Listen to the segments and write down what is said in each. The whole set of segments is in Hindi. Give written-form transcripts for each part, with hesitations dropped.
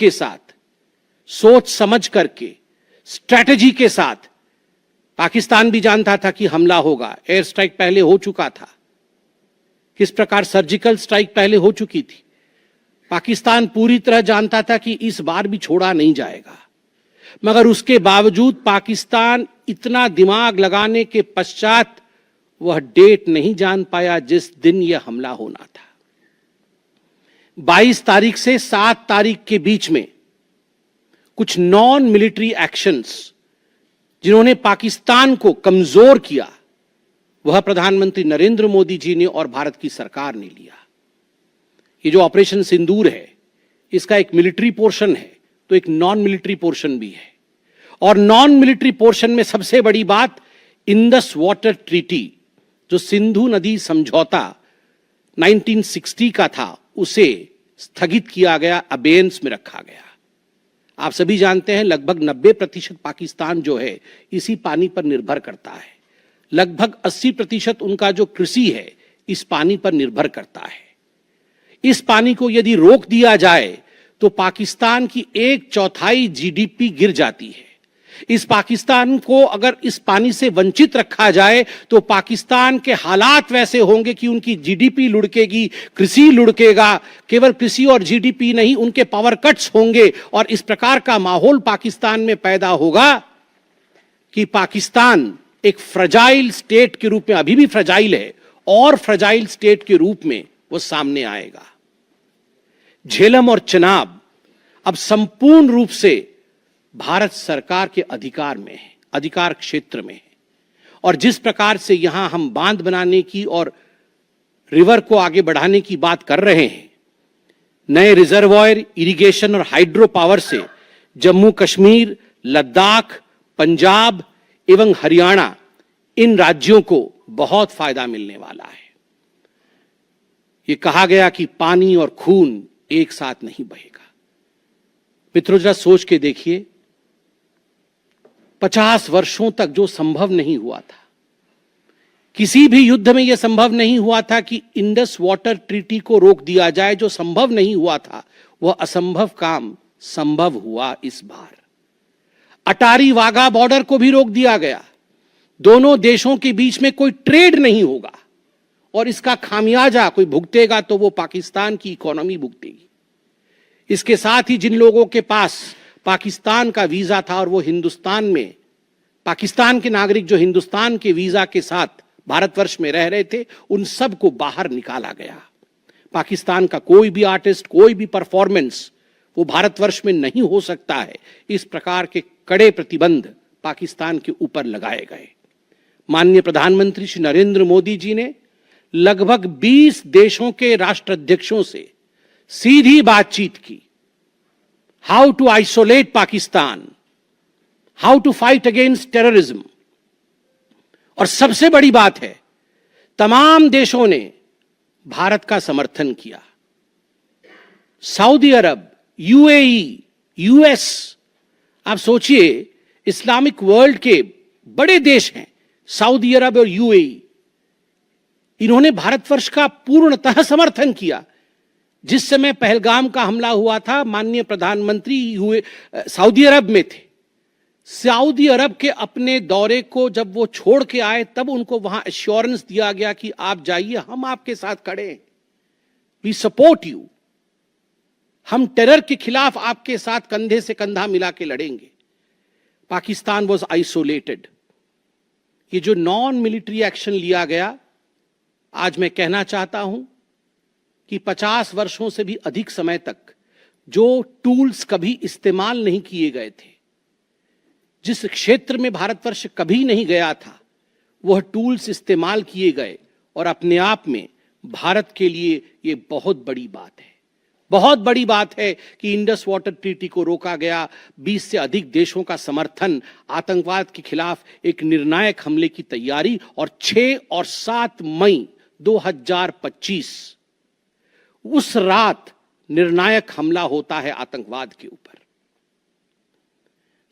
के साथ, सोच समझ करके, स्ट्रैटेजी के साथ, पाकिस्तान भी जानता था कि हमला होगा, एयर स्ट्राइक पहले हो चुका था, किस प्रकार सर्जिकल स्ट्राइक पहले हो चुकी थी। पाकिस्तान पूरी तरह जानता था कि इस बार भी छोड़ा नहीं जाएगा, मगर उसके बावजूद पाकिस्तान इतना दिमाग लगाने के पश्चात वह डेट नहीं जान पाया जिस दिन यह हमला होना था। 22 तारीख से 7 तारीख के बीच में कुछ नॉन मिलिट्री एक्शंस जिन्होंने पाकिस्तान को कमजोर किया, वह प्रधानमंत्री नरेंद्र मोदी जी ने और भारत की सरकार ने लिया। ये जो ऑपरेशन सिंदूर है, इसका एक मिलिट्री पोर्शन है तो एक नॉन मिलिट्री पोर्शन भी है। और नॉन मिलिट्री पोर्शन में सबसे बड़ी बात इंडस वाटर ट्रीटी, जो सिंधु नदी समझौता 1960 का था, उसे स्थगित किया गया, अबेयंस में रखा गया। आप सभी जानते हैं लगभग 90% पाकिस्तान जो है इसी पानी पर निर्भर करता है। लगभग 80% उनका जो कृषि है इस पानी पर निर्भर करता है। इस पानी को यदि रोक दिया जाए तो पाकिस्तान की 1/4 जीडीपी गिर जाती है। इस पाकिस्तान को अगर इस पानी से वंचित रखा जाए तो पाकिस्तान के हालात वैसे होंगे कि उनकी जीडीपी लुढ़केगी, कृषि लुढ़केगा। केवल कृषि और जीडीपी नहीं, उनके पावर कट्स होंगे और इस प्रकार का माहौल पाकिस्तान में पैदा होगा कि पाकिस्तान एक फ्रजाइल स्टेट के रूप में, अभी भी फ्रजाइल है, और फ्रजाइल स्टेट के रूप में वो सामने आएगा। झेलम और चनाब अब संपूर्ण रूप से भारत सरकार के अधिकार में है, अधिकार क्षेत्र में है। और जिस प्रकार से यहां हम बांध बनाने की और रिवर को आगे बढ़ाने की बात कर रहे हैं, नए रिजर्वायर, इरिगेशन और हाइड्रो पावर से जम्मू कश्मीर, लद्दाख, पंजाब एवं हरियाणा, इन राज्यों को बहुत फायदा मिलने वाला है। यह कहा गया कि पानी और खून एक साथ नहीं बहेगा। मित्रों, जरा सोच के देखिए, 50 वर्षों तक जो संभव नहीं हुआ था, किसी भी युद्ध में यह संभव नहीं हुआ था कि इंडस वाटर ट्रीटी को रोक दिया जाए। जो संभव नहीं हुआ था वह असंभव काम संभव हुआ इस बार। अटारी वाघा बॉर्डर को भी रोक दिया गया। दोनों देशों के बीच में कोई ट्रेड नहीं होगा और इसका खामियाजा कोई भुगतेगा तो वो पाकिस्तान की इकोनॉमी भुगतेगी। इसके साथ ही जिन लोगों के पास पाकिस्तान का वीजा था और वो हिंदुस्तान में, पाकिस्तान के नागरिक जो हिंदुस्तान के वीजा के साथ भारतवर्ष में रह रहे थे, उन सब को बाहर निकाला गया। पाकिस्तान का कोई भी आर्टिस्ट, कोई भी परफॉर्मेंस वो भारतवर्ष में नहीं हो सकता है। इस प्रकार के कड़े प्रतिबंध पाकिस्तान के ऊपर लगाए गए। माननीय प्रधानमंत्री श्री नरेंद्र मोदी जी ने लगभग 20 देशों के राष्ट्राध्यक्षों से सीधी बातचीत की। How to isolate Pakistan, how to fight against terrorism. और सबसे बड़ी बात है, तमाम देशों ने भारत का समर्थन किया। सऊदी अरब, यूएई, यूएस, आप सोचिए इस्लामिक वर्ल्ड के बड़े देश हैं सऊदी अरब और यूएई, इन्होंने भारतवर्ष का पूर्णतः समर्थन किया। जिस समय पहलगाम का हमला हुआ था, माननीय प्रधानमंत्री सऊदी अरब में थे। सऊदी अरब के अपने दौरे को जब वो छोड़ के आए, तब उनको वहां एश्योरेंस दिया गया कि आप जाइए, हम आपके साथ खड़े हैं, वी सपोर्ट यू, हम टेरर के खिलाफ आपके साथ कंधे से कंधा मिला के लड़ेंगे। Pakistan was isolated. ये जो नॉन मिलिट्री एक्शन लिया गया, आज मैं कहना चाहता हूं कि 50 वर्षों से भी अधिक समय तक जो टूल्स कभी इस्तेमाल नहीं किए गए थे, जिस क्षेत्र में भारतवर्ष कभी नहीं गया था, वह टूल्स इस्तेमाल किए गए और अपने आप में भारत के लिए यह बहुत बड़ी बात है। बहुत बड़ी बात है कि इंडस वाटर ट्रीटी को रोका गया। 20 से अधिक देशों का समर्थन, आतंकवाद के खिलाफ एक निर्णायक हमले की तैयारी, और 6 और 7 मई 2025 उस रात निर्णायक हमला होता है आतंकवाद के ऊपर।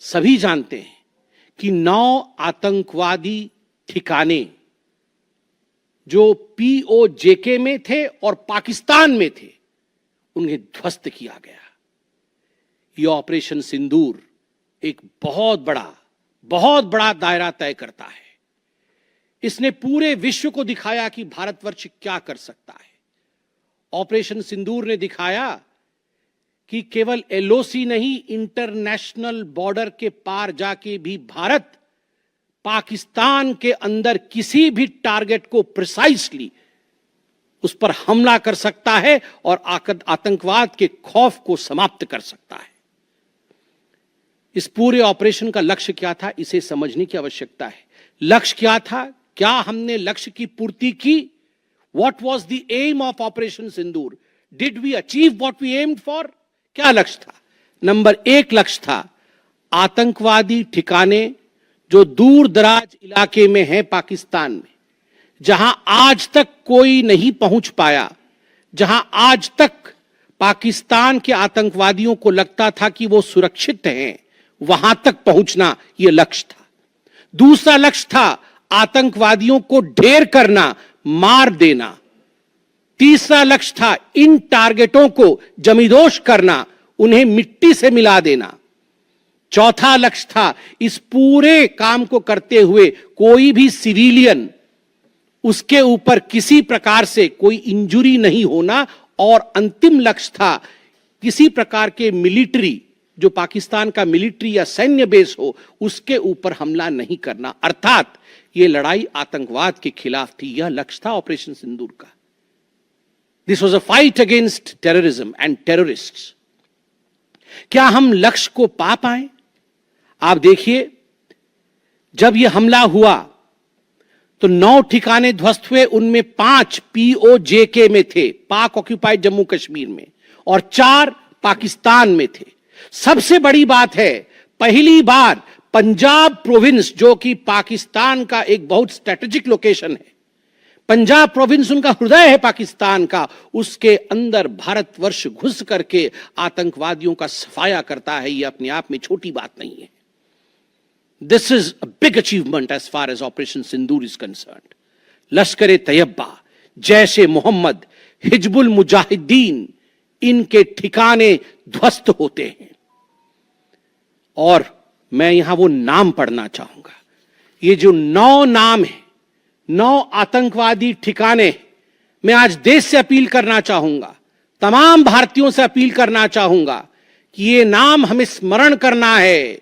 सभी जानते हैं कि 9 आतंकवादी ठिकाने जो पीओजेके में थे और पाकिस्तान में थे, उन्हें ध्वस्त किया गया। ये ऑपरेशन सिंदूर एक बहुत बड़ा दायरा तय करता है। इसने पूरे विश्व को दिखाया कि भारतवर्ष क्या कर सकता है। ऑपरेशन सिंदूर ने दिखाया कि केवल एलओसी नहीं, इंटरनेशनल बॉर्डर के पार जाके भी भारत पाकिस्तान के अंदर किसी भी टारगेट को प्रिसाइसली उस पर हमला कर सकता है और आतंकवाद के खौफ को समाप्त कर सकता है। इस पूरे ऑपरेशन का लक्ष्य क्या था, इसे समझने की आवश्यकता है। लक्ष्य क्या था? क्या हमने लक्ष्य की पूर्ति की? What was the aim of operation Sindoor? Did we achieve what we aimed for? क्या लक्ष्य था? नंबर 1 लक्ष्य था आतंकवादी ठिकाने जो दूर दराज इलाके में हैं पाकिस्तान में, जहां आज तक कोई नहीं पहुंच पाया, जहां आज तक पाकिस्तान के आतंकवादियों को लगता था कि वो सुरक्षित हैं, वहां तक पहुंचना यह लक्ष्य था। दूसरा लक्ष्य था आतंकवादियों को ढेर करना, मार देना। तीसरा लक्ष्य था इन टारगेटों को जमींदोज करना, उन्हें मिट्टी से मिला देना। चौथा लक्ष्य था इस पूरे काम को करते हुए कोई भी सिविलियन, उसके ऊपर किसी प्रकार से कोई इंजुरी नहीं होना। और अंतिम लक्ष्य था किसी प्रकार के मिलिट्री, जो पाकिस्तान का मिलिट्री या सैन्य बेस हो, उसके ऊपर हमला नहीं करना। अर्थात यह लड़ाई आतंकवाद के खिलाफ थी। यह लक्ष्य था ऑपरेशन सिंदूर का। This was a fight against terrorism and terrorists. क्या हम लक्ष्य को पा पाए? आप देखिए, जब यह हमला हुआ तो 9 ठिकाने ध्वस्त हुए, उनमें 5 POJK में थे, पाक ऑक्यूपाइड जम्मू कश्मीर में, और 4 पाकिस्तान में थे। सबसे बड़ी बात है, पहली बार पंजाब प्रोविंस, जो कि पाकिस्तान का एक बहुत स्ट्रेटेजिक लोकेशन है, पंजाब प्रोविंस उनका हृदय है पाकिस्तान का, उसके अंदर भारतवर्ष घुस करके आतंकवादियों का सफाया करता है। यह अपने आप में छोटी बात नहीं है। This is a big achievement as far as operation Sindoor is concerned. Lashkar Taiba, जैश-ए Mohammad, Hizbul Mujahideen, इनके ठिकाने ध्वस्त होते हैं। और मैं यहां वो नाम पढ़ना चाहूंगा। ये जो 9 नाम है, 9 आतंकवादी ठिकाने, मैं आज देश से अपील करना चाहूंगा, तमाम भारतीयों से अपील करना चाहूंगा कि ये नाम हमें स्मरण करना है।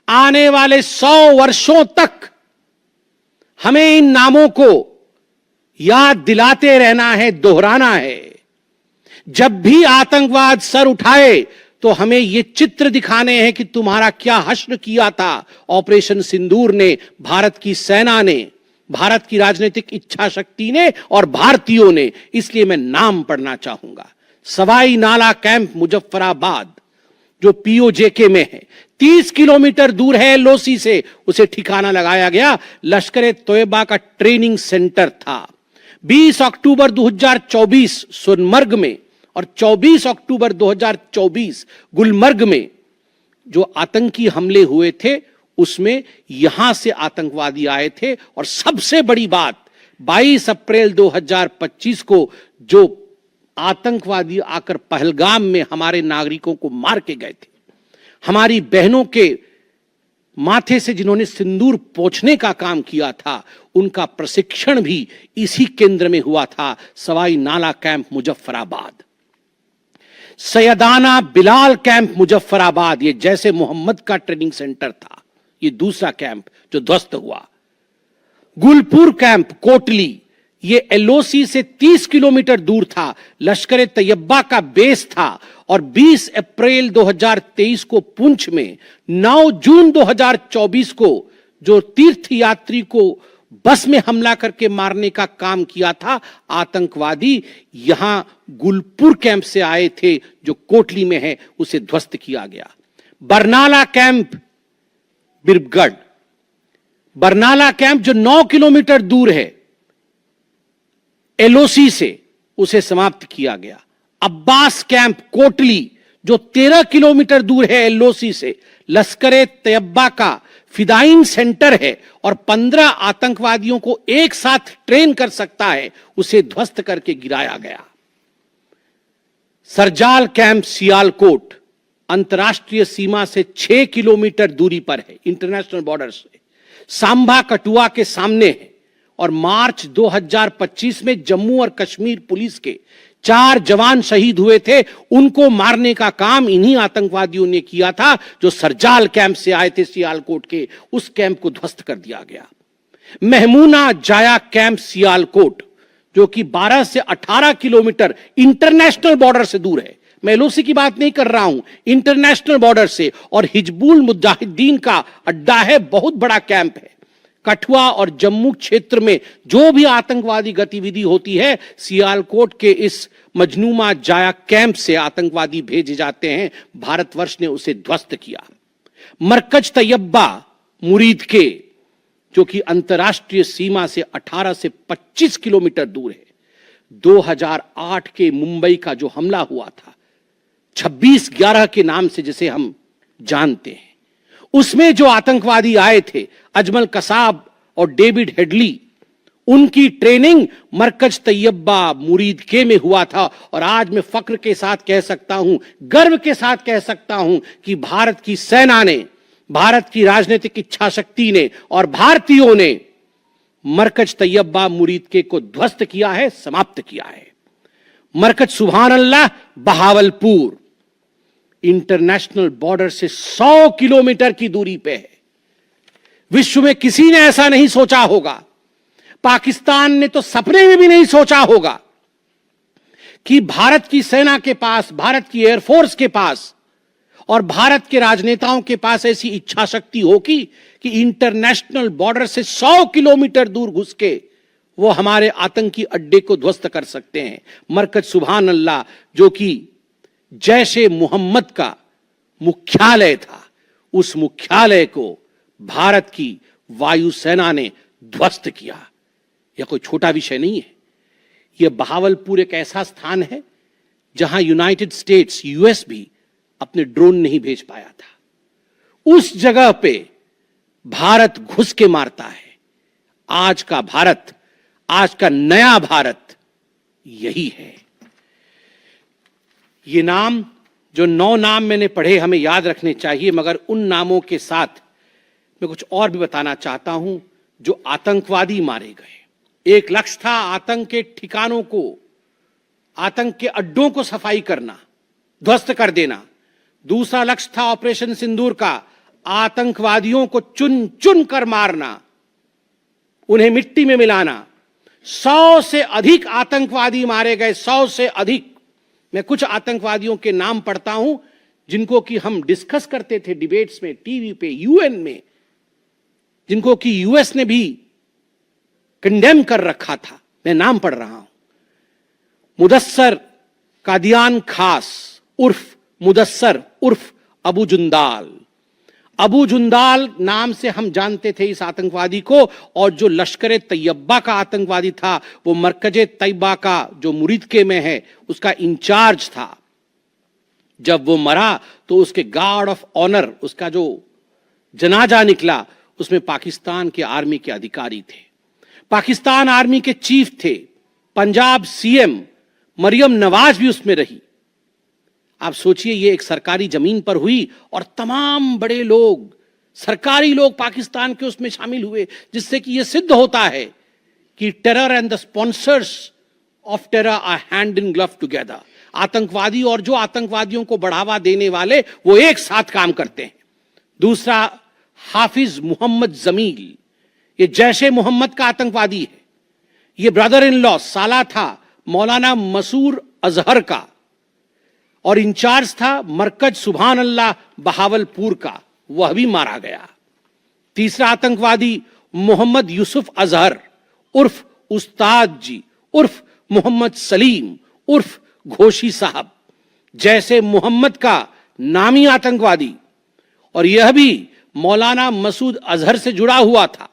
आने वाले 100 वर्षों तक हमें इन नामों को याद दिलाते रहना है, दोहराना है। जब भी आतंकवाद सर उठाए तो हमें ये चित्र दिखाने हैं कि तुम्हारा क्या हश्र किया था ऑपरेशन सिंदूर ने, भारत की सेना ने, भारत की राजनीतिक इच्छा शक्ति ने और भारतीयों ने। इसलिए मैं नाम पढ़ना चाहूंगा। सवाई नाला कैंप मुजफ्फराबाद, जो POJK में है, 30 किलोमीटर दूर है एलओसी से, उसे ठिकाना लगाया गया। लश्कर तैयबा का ट्रेनिंग सेंटर था। 20 अक्टूबर 2024 सोनमर्ग में और 24 अक्टूबर 2024 गुलमर्ग में जो आतंकी हमले हुए थे, उसमें यहां से आतंकवादी आए थे। और सबसे बड़ी बात, 22 अप्रैल 2025 को जो आतंकवादी आकर पहलगाम में हमारे नागरिकों को मार के गए थे, हमारी बहनों के माथे से जिन्होंने सिंदूर पोंछने का काम किया था, उनका प्रशिक्षण भी इसी केंद्र में हुआ था, सवाई नाला कैंप मुजफ्फराबाद। सैयदाना बिलाल कैंप मुजफ्फराबाद, ये जैसे मोहम्मद का ट्रेनिंग सेंटर था, ये दूसरा कैंप जो ध्वस्त हुआ। गुलपुर कैंप कोटली, ये एलओसी से 30 किलोमीटर दूर था, लश्कर तैयबा का बेस था। और 20 अप्रैल 2023 को पुंछ में, 9 जून 2024 को जो तीर्थ यात्री को बस में हमला करके मारने का काम किया था आतंकवादी, यहां गुलपुर कैंप से आए थे जो कोटली में है, उसे ध्वस्त किया गया। बरनाला कैंप बिरगढ़, बरनाला कैंप जो 9 किलोमीटर दूर है एलओसी से, उसे समाप्त किया गया। अब्बास कैंप कोटली जो 13 किलोमीटर दूर है एलओसी से, लश्कर तैयबा का फिदाइन सेंटर है और 15 आतंकवादियों को एक साथ ट्रेन कर सकता है, उसे ध्वस्त करके गिराया गया। सरजाल कैंप सियालकोट, अंतर्राष्ट्रीय सीमा से 6 किलोमीटर दूरी पर है, इंटरनेशनल बॉर्डर से। सांबा कठुआ के सामने है और मार्च 2025 में जम्मू और कश्मीर पुलिस के 4 जवान शहीद हुए थे। उनको मारने का काम इन्हीं आतंकवादियों ने किया था जो सरजाल कैंप से आए थे सियालकोट के। उस कैंप को ध्वस्त कर दिया गया। महमूना जाया कैंप सियालकोट, जो कि 12 से 18 किलोमीटर इंटरनेशनल बॉर्डर से दूर है, मैं एलओसी की बात नहीं कर रहा हूं, इंटरनेशनल बॉर्डर से, और हिजबुल मुजाहिदीन का अड्डा है, बहुत बड़ा कैंप है। कठुआ और जम्मू क्षेत्र में जो भी आतंकवादी गतिविधि होती है, सियालकोट के इस मजनूमा जाया कैंप से आतंकवादी भेजे जाते हैं। भारतवर्ष ने उसे ध्वस्त किया। मरकज तैयबा मुरीद के, जो कि अंतर्राष्ट्रीय सीमा से 18 से 25 किलोमीटर दूर है, 2008 के मुंबई का जो हमला हुआ था, 26/11 के नाम से जिसे हम जानते हैं, उसमें जो आतंकवादी आए थे, अजमल कसाब और डेविड हेडली, उनकी ट्रेनिंग मरकज तैयबा मुरीद के में हुआ था। और आज मैं फक्र के साथ कह सकता हूं, गर्व के साथ कह सकता हूं कि भारत की सेना ने, भारत की राजनीतिक इच्छा शक्ति ने और भारतीयों ने मरकज तैयबा मुरीद के को ध्वस्त किया है, समाप्त किया है। मरकज सुभान अल्लाह बहावलपुर इंटरनेशनल बॉर्डर से 100 किलोमीटर की दूरी पे है। विश्व में किसी ने ऐसा नहीं सोचा होगा, पाकिस्तान ने तो सपने में भी नहीं सोचा होगा कि भारत की सेना के पास, भारत की एयरफोर्स के पास और भारत के राजनेताओं के पास ऐसी इच्छा शक्ति होगी कि इंटरनेशनल बॉर्डर से 100 किलोमीटर दूर घुस के वो हमारे आतंकी अड्डे को ध्वस्त कर सकते हैं। मरकज सुभान अल्लाह, जो कि जैशे मोहम्मद का मुख्यालय था, उस मुख्यालय को भारत की वायुसेना ने ध्वस्त किया। यह कोई छोटा विषय नहीं है। यह बहावलपुर एक ऐसा स्थान है जहां यूनाइटेड स्टेट्स, यूएस भी अपने ड्रोन नहीं भेज पाया था। उस जगह पे भारत घुस के मारता है। आज का भारत, आज का नया भारत यही है। ये नाम, जो 9 नाम मैंने पढ़े, हमें याद रखने चाहिए, मगर उन नामों के साथ मैं कुछ और भी बताना चाहता हूं। जो आतंकवादी मारे गए, एक लक्ष्य था आतंक के ठिकानों को, आतंक के अड्डों को सफाई करना, ध्वस्त कर देना। दूसरा लक्ष्य था ऑपरेशन सिंदूर का, आतंकवादियों को चुन चुन कर मारना, उन्हें मिट्टी में मिलाना। 100 से अधिक आतंकवादी मारे गए, 100 से अधिक। मैं कुछ आतंकवादियों के नाम पढ़ता हूं जिनको कि हम डिस्कस करते थे डिबेट्स में, टीवी पे, यूएन में, जिनको कि यूएस ने भी कंडेम कर रखा था। मैं नाम पढ़ रहा हूं। मुदस्सर कादियान खास उर्फ मुदस्सर उर्फ अबू जुंदाल। अबू जुंदाल नाम से हम जानते थे इस आतंकवादी को। और जो लश्कर तैयबा का आतंकवादी था, वो मरकजे तैयबा का जो मुरीद के में है, उसका इंचार्ज था। जब वो मरा तो उसके गार्ड ऑफ ऑनर, उसका जो जनाजा निकला, उसमें पाकिस्तान के आर्मी के अधिकारी थे, पाकिस्तान आर्मी के चीफ थे, पंजाब सीएम मरियम नवाज भी उसमें रही। आप सोचिए, ये एक सरकारी जमीन पर हुई और तमाम बड़े लोग, सरकारी लोग पाकिस्तान के उसमें शामिल हुए, जिससे कि यह सिद्ध होता है कि terror and the sponsors of terror are hand in glove together. आतंकवादी और जो आतंकवादियों को बढ़ावा देने वाले, वो एक साथ काम करते हैं। दूसरा, हाफिज मोहम्मद जमील, ये जैशे मोहम्मद का आतंकवादी है। ये ब्रदर इन लॉ, साला था मौलाना मसूर अजहर का, और इंचार्ज था मरकज सुभान अल्लाह बहावलपुर का, वह भी मारा गया। तीसरा आतंकवादी मोहम्मद यूसुफ अजहर उर्फ उस्ताद जी उर्फ मोहम्मद सलीम उर्फ घोशी साहब, जैसे मोहम्मद का नामी आतंकवादी, और यह भी मौलाना मसूद अजहर से जुड़ा हुआ था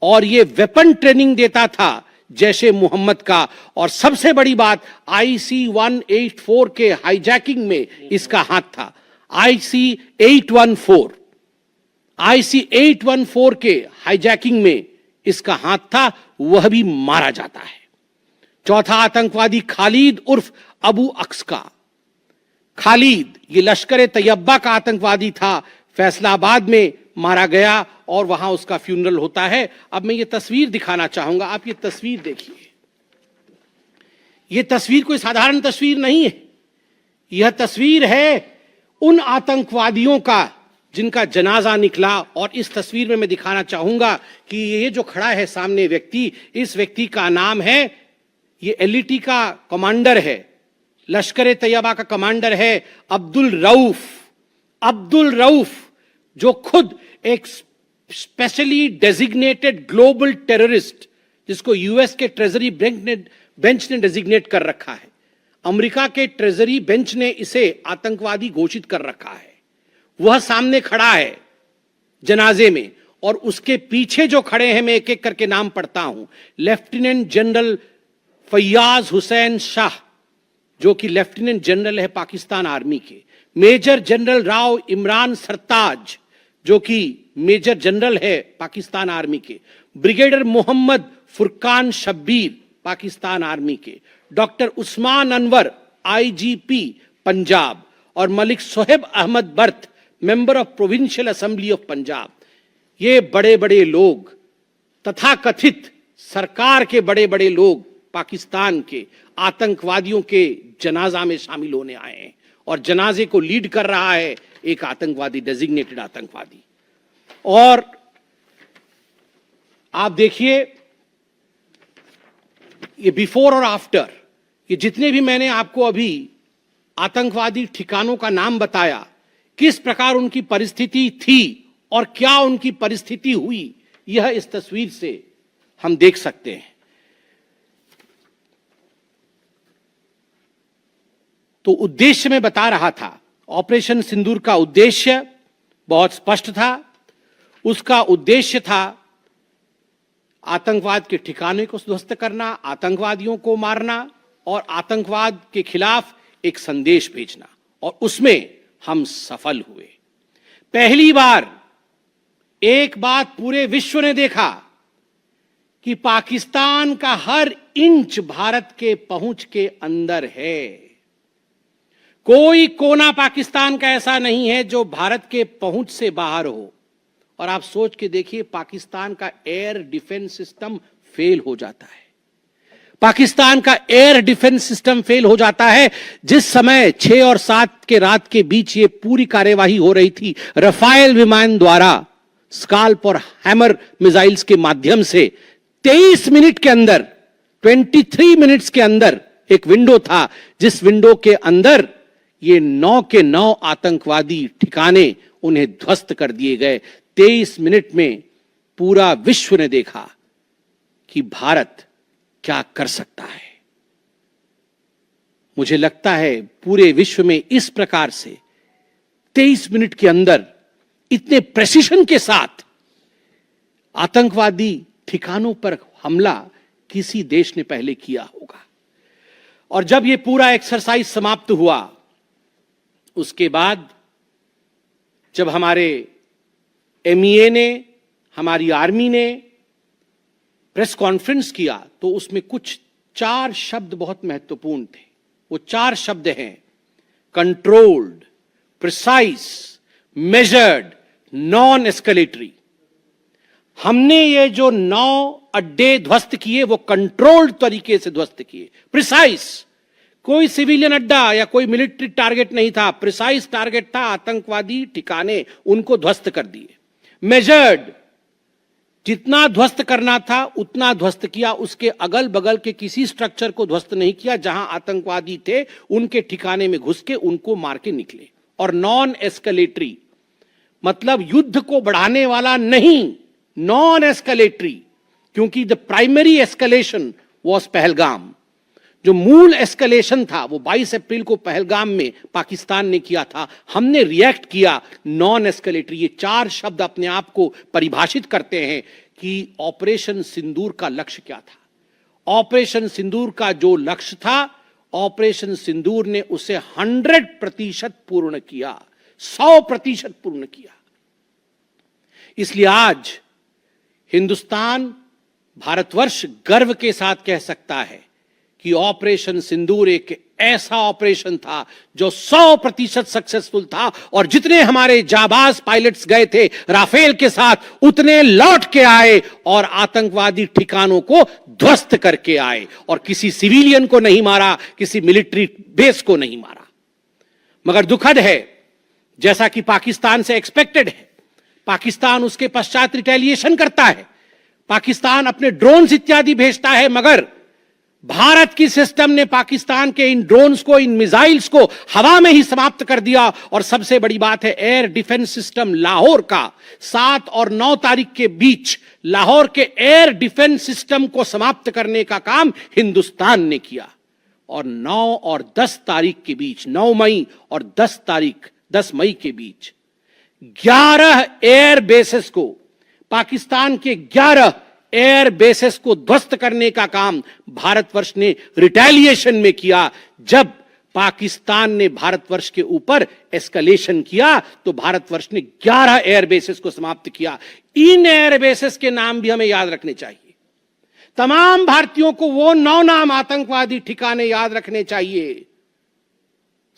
और यह वेपन ट्रेनिंग देता था जैशे मोहम्मद का। और सबसे बड़ी बात, IC 184 के हाईजैकिंग में इसका हाथ था। IC 814 के हाईजैकिंग में इसका हाथ था, वह भी मारा जाता है। चौथा आतंकवादी खालिद उर्फ अबू अक्स का, खालिद, ये लश्कर तैयबा का आतंकवादी था, फैसलाबाद में मारा गया और वहां उसका फ्यूनरल होता है। अब मैं ये तस्वीर दिखाना चाहूंगा, आप ये तस्वीर देखिए। ये तस्वीर कोई साधारण तस्वीर नहीं है, यह तस्वीर है उन आतंकवादियों का जिनका जनाजा निकला। और इस तस्वीर में मैं दिखाना चाहूंगा कि ये जो खड़ा है सामने व्यक्ति, इस व्यक्ति का नाम है, ये एलईटी का कमांडर है, लश्कर तैयबा का कमांडर है अब्दुल रऊफ। अब्दुल रऊफ जो खुद एक स्पेशली डेजिग्नेटेड ग्लोबल टेररिस्ट, जिसको यूएस के ट्रेजरी बेंच ने डेजिग्नेट कर रखा है, अमेरिका के ट्रेजरी बेंच ने इसे आतंकवादी घोषित कर रखा है, वह सामने खड़ा है जनाजे में। और उसके पीछे जो खड़े हैं, मैं एक एक करके नाम पढ़ता हूं। लेफ्टिनेंट जनरल फैयाज हुसैन शाह, जो कि लेफ्टिनेंट जनरल है पाकिस्तान आर्मी के। मेजर जनरल राव इमरान सरताज, जो कि मेजर जनरल है पाकिस्तान आर्मी के। ब्रिगेडियर मोहम्मद फुरकान शब्बीर, पाकिस्तान आर्मी के। Doctor Usman Anwar, IGP Punjab. और मलिक सोहेब अहमद बर्त, member of provincial assembly of Punjab. ये बड़े बड़े लोग, तथाकथित सरकार के बड़े बड़े लोग पाकिस्तान के आतंकवादियों के जनाजा में शामिल होने आए हैं। और जनाजे को लीड कर रहा है एक आतंकवादी, डेजिग्नेटेड आतंकवादी। और आप देखिए ये बिफोर और आफ्टर, ये जितने भी मैंने आपको अभी आतंकवादी ठिकानों का नाम बताया, किस प्रकार उनकी परिस्थिति थी और क्या उनकी परिस्थिति हुई, यह इस तस्वीर से हम देख सकते हैं। तो उद्देश्य मैं बता रहा था, ऑपरेशन सिंदूर का उद्देश्य बहुत स्पष्ट था। उसका उद्देश्य था आतंकवाद के ठिकाने को ध्वस्त करना, आतंकवादियों को मारना और आतंकवाद के खिलाफ एक संदेश भेजना। और उसमें हम सफल हुए। पहली बार एक बात पूरे विश्व ने देखा कि पाकिस्तान का हर इंच भारत के पहुंच के अंदर है। कोई कोना पाकिस्तान का ऐसा नहीं है जो भारत के पहुंच से बाहर हो। और आप सोच के देखिए, पाकिस्तान का एयर डिफेंस सिस्टम फेल हो जाता है। पाकिस्तान का एयर डिफेंस सिस्टम फेल हो जाता है। जिस समय 6 और 7 के रात के बीच ये पूरी कार्यवाही हो रही थी, रफाल विमान द्वारा स्काल्प और हैमर मिसाइल्स के माध्यम से 23 मिनट के अंदर, 23 मिनट्स के अंदर एक विंडो था, जिस विंडो के अंदर ये 9 के 9 आतंकवादी ठिकाने उन्हें ध्वस्त कर दिए गए। 23 मिनट में पूरा विश्व ने देखा कि भारत क्या कर सकता है। मुझे लगता है पूरे विश्व में इस प्रकार से 23 मिनट के अंदर इतने प्रेसिशन के साथ आतंकवादी ठिकानों पर हमला किसी देश ने पहले किया होगा। और जब यह पूरा एक्सरसाइज समाप्त हुआ, उसके बाद जब हमारे एमईए ने, हमारी आर्मी ने प्रेस कॉन्फ्रेंस किया, तो उसमें कुछ 4 शब्द बहुत महत्वपूर्ण थे। वो 4 शब्द हैं controlled, precise, measured, non escalatory. हमने ये जो 9 अड्डे ध्वस्त किए वो कंट्रोल्ड तरीके से ध्वस्त किए। प्रिसाइज, कोई सिविलियन अड्डा या कोई मिलिट्री टारगेट नहीं था, प्रिसाइज टारगेट था, आतंकवादी ठिकाने, उनको ध्वस्त कर दिए। मेजर्ड, जितना ध्वस्त करना था उतना ध्वस्त किया, उसके अगल बगल के किसी स्ट्रक्चर को ध्वस्त नहीं किया। जहां आतंकवादी थे उनके ठिकाने में घुस के उनको मार के निकले। और नॉन एस्केलेटरी मतलब युद्ध को बढ़ाने वाला नहीं, नॉन एस्केलेटरी, क्योंकि the primary escalation was Pahalgam. जो मूल एस्केलेशन था वो 22 अप्रैल को पहलगाम में पाकिस्तान ने किया था। हमने रिएक्ट किया नॉन एस्केलेटरी। ये 4 शब्द अपने आप को परिभाषित करते हैं कि ऑपरेशन सिंदूर का लक्ष्य क्या था। ऑपरेशन सिंदूर का जो लक्ष्य था, ऑपरेशन सिंदूर ने उसे 100% पूर्ण किया, 100% पूर्ण किया। इसलिए आज हिंदुस्तान, भारतवर्ष गर्व के साथ कह सकता है कि ऑपरेशन सिंदूर एक ऐसा ऑपरेशन था जो 100% सक्सेसफुल था, और जितने हमारे जाबाज पायलट्स गए थे राफेल के साथ उतने लौट के आए और आतंकवादी ठिकानों को ध्वस्त करके आए, और किसी सिविलियन को नहीं मारा, किसी मिलिट्री बेस को नहीं मारा। मगर दुखद है, जैसा कि पाकिस्तान से एक्सपेक्टेड है, पाकिस्तान उसके पश्चात रिटेलिएशन करता है, पाकिस्तान अपने ड्रोन्स इत्यादि भेजता है, मगर भारत की सिस्टम ने पाकिस्तान के इन ड्रोन्स को, इन मिसाइल्स को हवा में ही समाप्त कर दिया। और सबसे बड़ी बात है, एयर डिफेंस सिस्टम लाहौर का 7 और 9 तारीख के बीच लाहौर के एयर डिफेंस सिस्टम को समाप्त करने का काम हिंदुस्तान ने किया। और 9 और 10 तारीख के बीच, 9 मई और 10 मई के बीच 11 एयर बेसेस को, पाकिस्तान के 11 एयर बेसेस को ध्वस्त करने का काम भारतवर्ष ने रिटेलिएशन में किया। जब पाकिस्तान ने भारतवर्ष के ऊपर एस्केलेशन किया तो भारतवर्ष ने 11 एयर बेसेस को समाप्त किया। इन एयर बेसेस के नाम भी हमें याद रखने चाहिए। तमाम भारतीयों को वो 9 नाम आतंकवादी ठिकाने याद रखने चाहिए,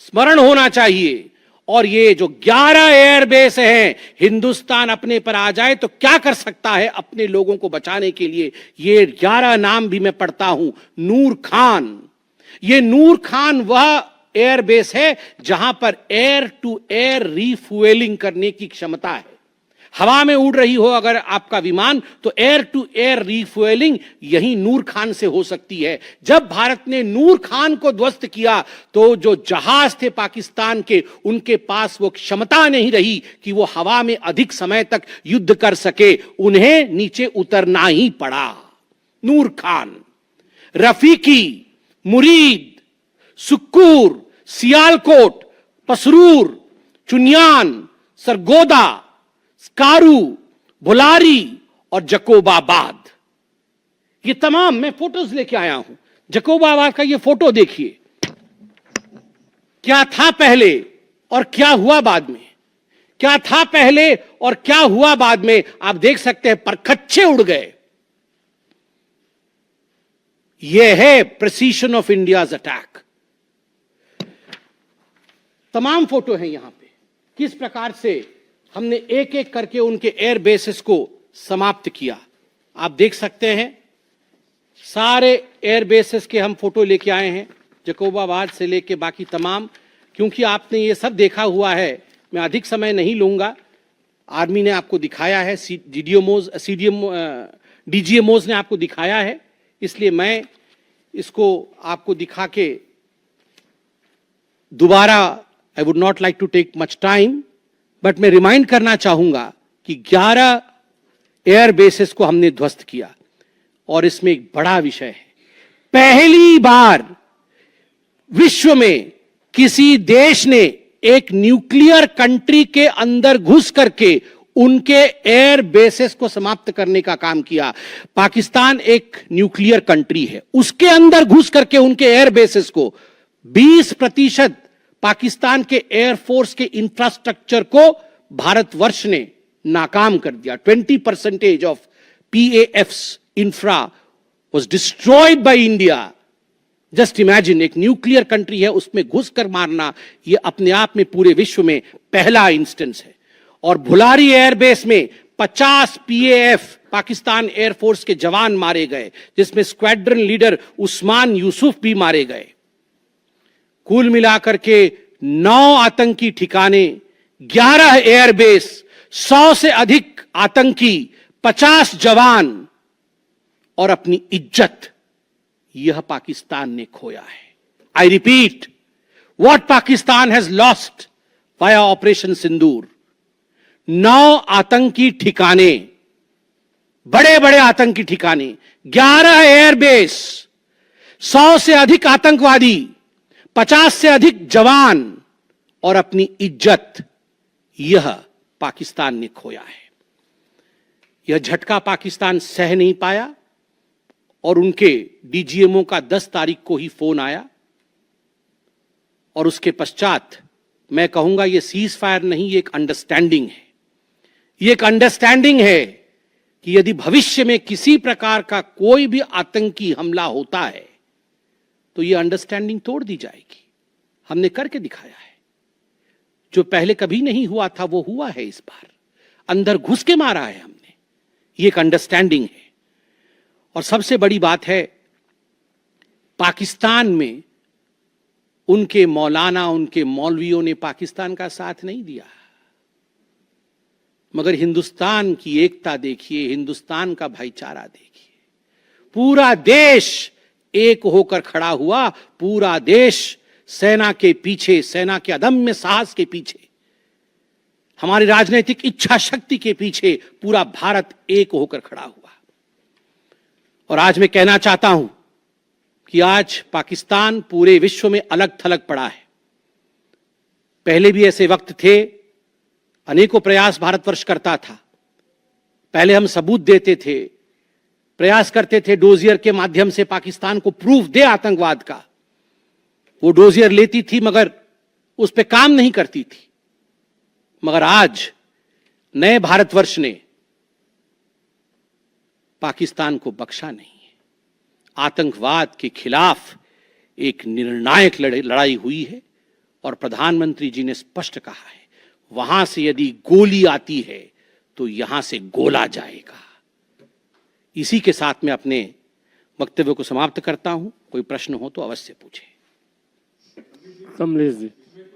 स्मरण होना चाहिए। और ये जो 11 एयरबेस हैं, हिंदुस्तान अपने पर आ जाए तो क्या कर सकता है अपने लोगों को बचाने के लिए। ये 11 नाम भी मैं पढ़ता हूं। नूर खान, ये नूर खान वह एयरबेस है जहां पर एयर टू एयर रीफ्यूएलिंग करने की क्षमता है। हवा में उड़ रही हो अगर आपका विमान, तो एयर टू एयर रीफ्यूएलिंग यही नूर खान से हो सकती है। जब भारत ने नूर खान को ध्वस्त किया तो जो जहाज थे पाकिस्तान के, उनके पास वो क्षमता नहीं रही कि वो हवा में अधिक समय तक युद्ध कर सके, उन्हें नीचे उतरना ही पड़ा। नूर खान, रफीकी, मुरीद, सुक्कूर, सियालकोट, पसरूर, चुनियान, सरगोदा, स्कारू, भुलारी और जकोबाबाद, ये तमाम मैं फोटोज लेके आया हूं। जकोबाबाद का ये फोटो देखिए, क्या था पहले और क्या हुआ बाद में, क्या था पहले और क्या हुआ बाद में। आप देख सकते हैं परखच्चे उड़ गए। यह है प्रिसीशन ऑफ इंडियाज अटैक। तमाम फोटो हैं यहां पे, किस प्रकार से हमने एक एक करके उनके एयर बेसेस को समाप्त किया। आप देख सकते हैं सारे एयर बेसेस के हम फोटो लेके आए हैं, जकोबाबाद से लेके बाकी तमाम। क्योंकि आपने ये सब देखा हुआ है, मैं अधिक समय नहीं लूंगा। आर्मी ने आपको दिखाया है, डीजीएमओज ने आपको दिखाया है, इसलिए मैं इसको आपको दिखा के दोबारा, I would not like to take much time, but मैं रिमाइंड करना चाहूंगा कि 11 एयर बेसेस को हमने ध्वस्त किया। और इसमें एक बड़ा विषय है, पहली बार विश्व में किसी देश ने एक न्यूक्लियर कंट्री के अंदर घुस करके उनके एयर बेसेस को समाप्त करने का काम किया। पाकिस्तान एक न्यूक्लियर कंट्री है, उसके अंदर घुस करके उनके एयर बेसेस को 20% पाकिस्तान के एयरफोर्स के इंफ्रास्ट्रक्चर को भारतवर्ष ने नाकाम कर दिया। 20% of PAF's infra was destroyed by India. Just imagine, एक न्यूक्लियर कंट्री है, उसमें घुसकर मारना, यह अपने आप में पूरे विश्व में पहला इंस्टेंस है। और भुलारी एयरबेस में 50 PAF पाकिस्तान एयरफोर्स के जवान मारे गए, जिसमें स्क्वाड्रन लीडर उस्मान यूसुफ भी मारे गए। कुल मिलाकर के 9 आतंकी ठिकाने, 11 एयरबेस, 100 से अधिक आतंकी, 50 जवान और अपनी इज्जत, यह पाकिस्तान ने खोया है। I repeat, what Pakistan has lost via Operation Sindoor. 9 आतंकी ठिकाने, बड़े बड़े आतंकी ठिकाने, 11 एयरबेस, 100 से अधिक आतंकवादी, 50 से अधिक जवान और अपनी इज्जत, यह पाकिस्तान ने खोया है। यह झटका पाकिस्तान सह नहीं पाया और उनके डीजीएमओ का 10 तारीख को ही फोन आया। और उसके पश्चात मैं कहूंगा यह सीज फायर नहीं, यह एक अंडरस्टैंडिंग है। यह एक अंडरस्टैंडिंग है कि यदि भविष्य में किसी प्रकार का कोई भी आतंकी हमला होता है तो ये अंडरस्टैंडिंग तोड़ दी जाएगी। हमने करके दिखाया है, जो पहले कभी नहीं हुआ था वो हुआ है इस बार, अंदर घुस के मारा है हमने, ये एक अंडरस्टैंडिंग है। और सबसे बड़ी बात है, पाकिस्तान में उनके मौलाना, उनके मौलवियों ने पाकिस्तान का साथ नहीं दिया, मगर हिंदुस्तान की एकता देखिए, हिंदुस्तान का भाईचारा देखिए। पूरा देश एक होकर खड़ा हुआ, पूरा देश सेना के पीछे, सेना के अदम्य साहस के पीछे, हमारी राजनीतिक इच्छा शक्ति के पीछे पूरा भारत एक होकर खड़ा हुआ। और आज मैं कहना चाहता हूं कि आज पाकिस्तान पूरे विश्व में अलग थलग पड़ा है। पहले भी ऐसे वक्त थे, अनेकों प्रयास भारतवर्ष करता था। पहले हम सबूत देते थे, प्रयास करते थे डोजियर के माध्यम से पाकिस्तान को प्रूफ दे आतंकवाद का। वो डोजियर लेती थी मगर उस पर काम नहीं करती थी। मगर आज नए भारतवर्ष ने पाकिस्तान को बख्शा नहीं है। आतंकवाद के खिलाफ एक निर्णायक लड़ाई हुई है और प्रधानमंत्री जी ने स्पष्ट कहा है, वहां से यदि गोली आती है तो यहां से गोला जाएगा। इसी के साथ मैं अपने वक्तव्य को समाप्त करता हूं। कोई प्रश्न हो तो अवश्य पूछें। कमलेश जी।